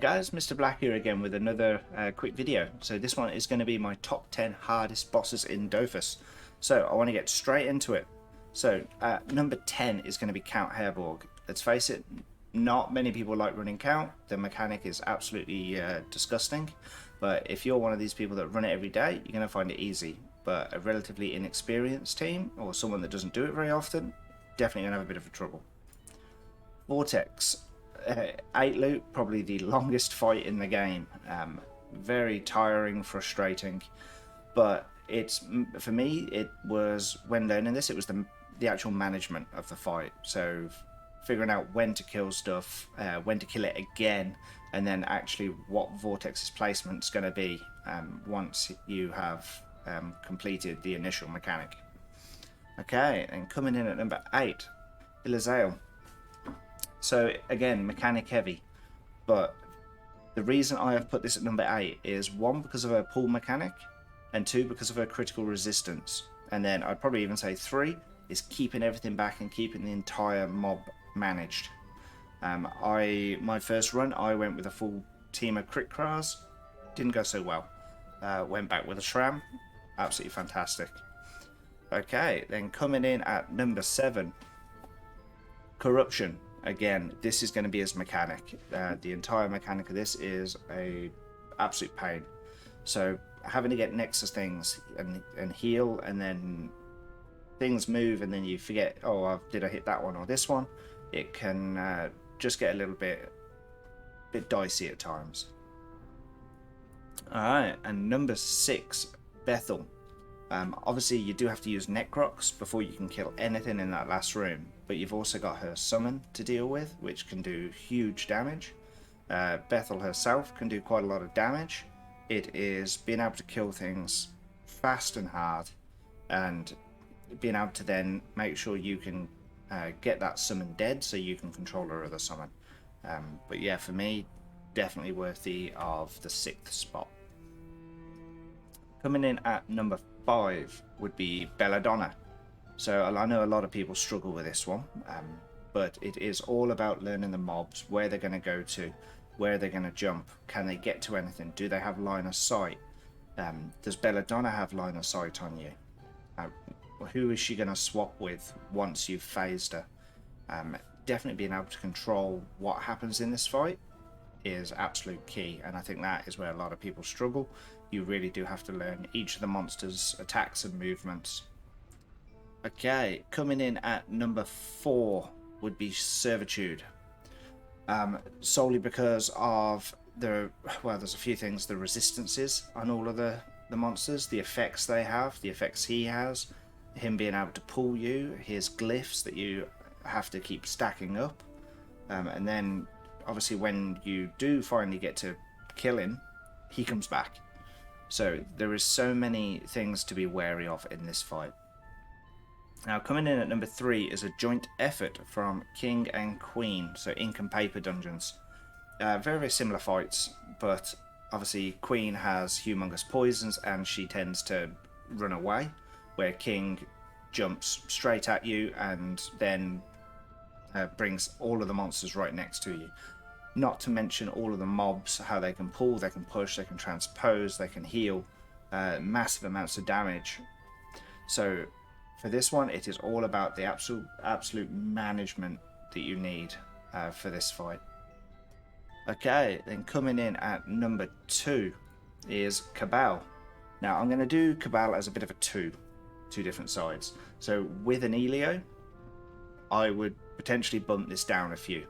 guys, Mr. Black here again with another quick video. So this one is going to be my top 10 hardest bosses in Dofus. So I want to get straight into it. So number 10 is going to be Count Herborg. Let's face it, not many people like running Count. The mechanic is absolutely disgusting. But if you're one of these people that run it every day, you're going to find it easy. But a relatively inexperienced team or someone that doesn't do it very often, definitely going to have a bit of trouble. Vortex. 8 loot, probably the longest fight in the game. Very tiring, frustrating, but for me it was, when learning this, it was the actual management of the fight. So figuring out when to kill stuff, when to kill it again, and then actually what Vortex's placement's going to be once you have completed the initial mechanic. Okay, and coming in at number 8, Ilizale. So again, mechanic heavy, but the reason I have put this at number 8 is 1, because of her pull mechanic, and 2, because of her critical resistance. And then I'd probably even say 3 is keeping everything back and keeping the entire mob managed. My first run, I went with a full team of crit cras, didn't go so well. Went back with a Shram, absolutely fantastic. Okay, then coming in at number 7, Corruption. Again, this is going to be his mechanic. The entire mechanic of this is a absolute pain. So having to get next to things and heal, and then things move and then you forget, oh, did I hit that one or this one? It can just get a little bit dicey at times. Alright, and number 6, Bethel. Obviously you do have to use Necrocs before you can kill anything in that last room, but you've also got her summon to deal with, which can do huge damage. Bethel herself can do quite a lot of damage. It is being able to kill things fast and hard, and being able to then make sure you can get that summon dead so you can control her other summon. But yeah, for me, definitely worthy of the 6th spot. Coming in at number 5 would be Belladonna. So I know a lot of people struggle with this one, but it is all about learning the mobs, where they're going to go to, where they're going to jump, can they get to anything, do they have line of sight, does Belladonna have line of sight on you, who is she going to swap with once you've phased her. Definitely being able to control what happens in this fight is absolute key, and I think that is where a lot of people struggle. You really do have to learn each of the monsters' attacks and movements. Okay, coming in at number 4 would be Servitude. Solely because of there's a few things, the resistances on all of the monsters, the effects they have, the effects he has, him being able to pull you, his glyphs that you have to keep stacking up, and then obviously when you do finally get to kill him, he comes back. So there is so many things to be wary of in this fight. Now coming in at number 3 is a joint effort from King and Queen, so ink and paper dungeons. Very, very similar fights, but obviously Queen has humongous poisons and she tends to run away, where King jumps straight at you and then brings all of the monsters right next to you. Not to mention all of the mobs, how they can pull, they can push, they can transpose, they can heal, massive amounts of damage. So for this one, it is all about the absolute management that you need for this fight. Okay, then coming in at number 2 is Cabal. Now I'm going to do Cabal as a bit of a two different sides. So with an Elio, I would potentially bump this down a few.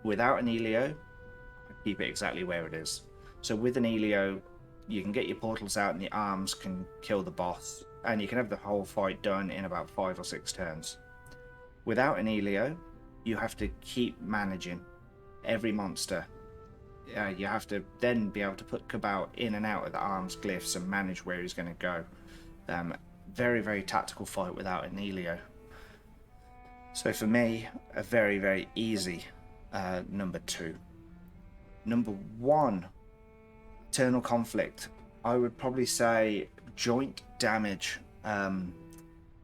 Without an Elio, keep it exactly where it is. So with an Elio, you can get your portals out and the arms can kill the boss, and you can have the whole fight done in about 5 or 6 turns. Without an Elio, you have to keep managing every monster. You have to then be able to put Cabal in and out of the arms glyphs and manage where he's going to go. Very, very tactical fight without an Elio. So for me, a very, very easy number 2. Number 1, Eternal Conflict. I would probably say joint damage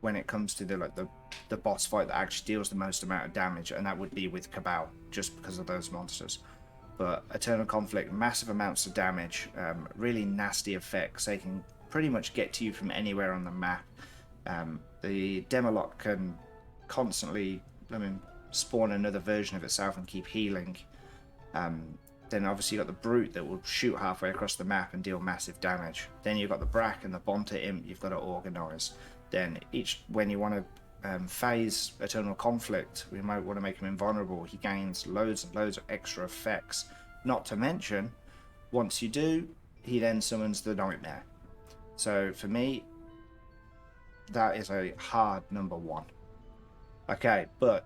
when it comes to the boss fight that actually deals the most amount of damage, and that would be with Cabal, just because of those monsters. But Eternal Conflict, massive amounts of damage, really nasty effects. They can pretty much get to you from anywhere on the map. The Demolot can constantly, spawn another version of itself and keep healing. Then obviously you've got the Brute that will shoot halfway across the map and deal massive damage. Then you've got the Brack and the Bonta Imp you've got to organise. Then when you want to phase Eternal Conflict, we might want to make him invulnerable. He gains loads and loads of extra effects. Not to mention, once you do, he then summons the Nightmare. So for me, that is a hard number 1. Okay, but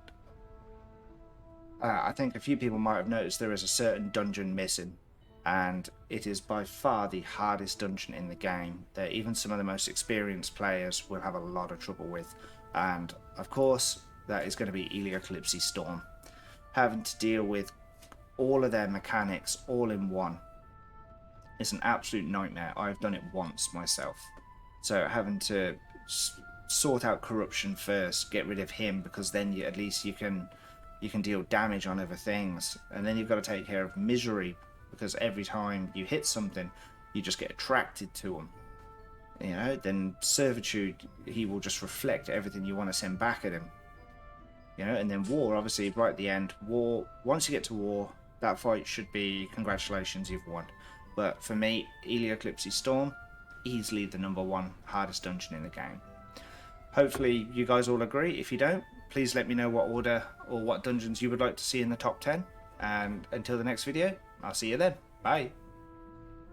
I think a few people might have noticed there is a certain dungeon missing, and it is by far the hardest dungeon in the game that even some of the most experienced players will have a lot of trouble with, and of course that is going to be Eclipse Storm. Having to deal with all of their mechanics all in one is an absolute nightmare. I've done it once myself, so having to sort out corruption first, get rid of him, because then at least you can deal damage on other things, and then you've got to take care of Misery, because every time you hit something you just get attracted to him, then Servitude, he will just reflect everything you want to send back at him, and then War, obviously right at the end. War, once you get to War, that fight should be congratulations, you've won. But for me, Eclipse Storm, easily the number 1 hardest dungeon in the game. Hopefully you guys all agree. If you don't, please let me know what order or what dungeons you would like to see in the top 10. And until the next video, I'll see you then. Bye.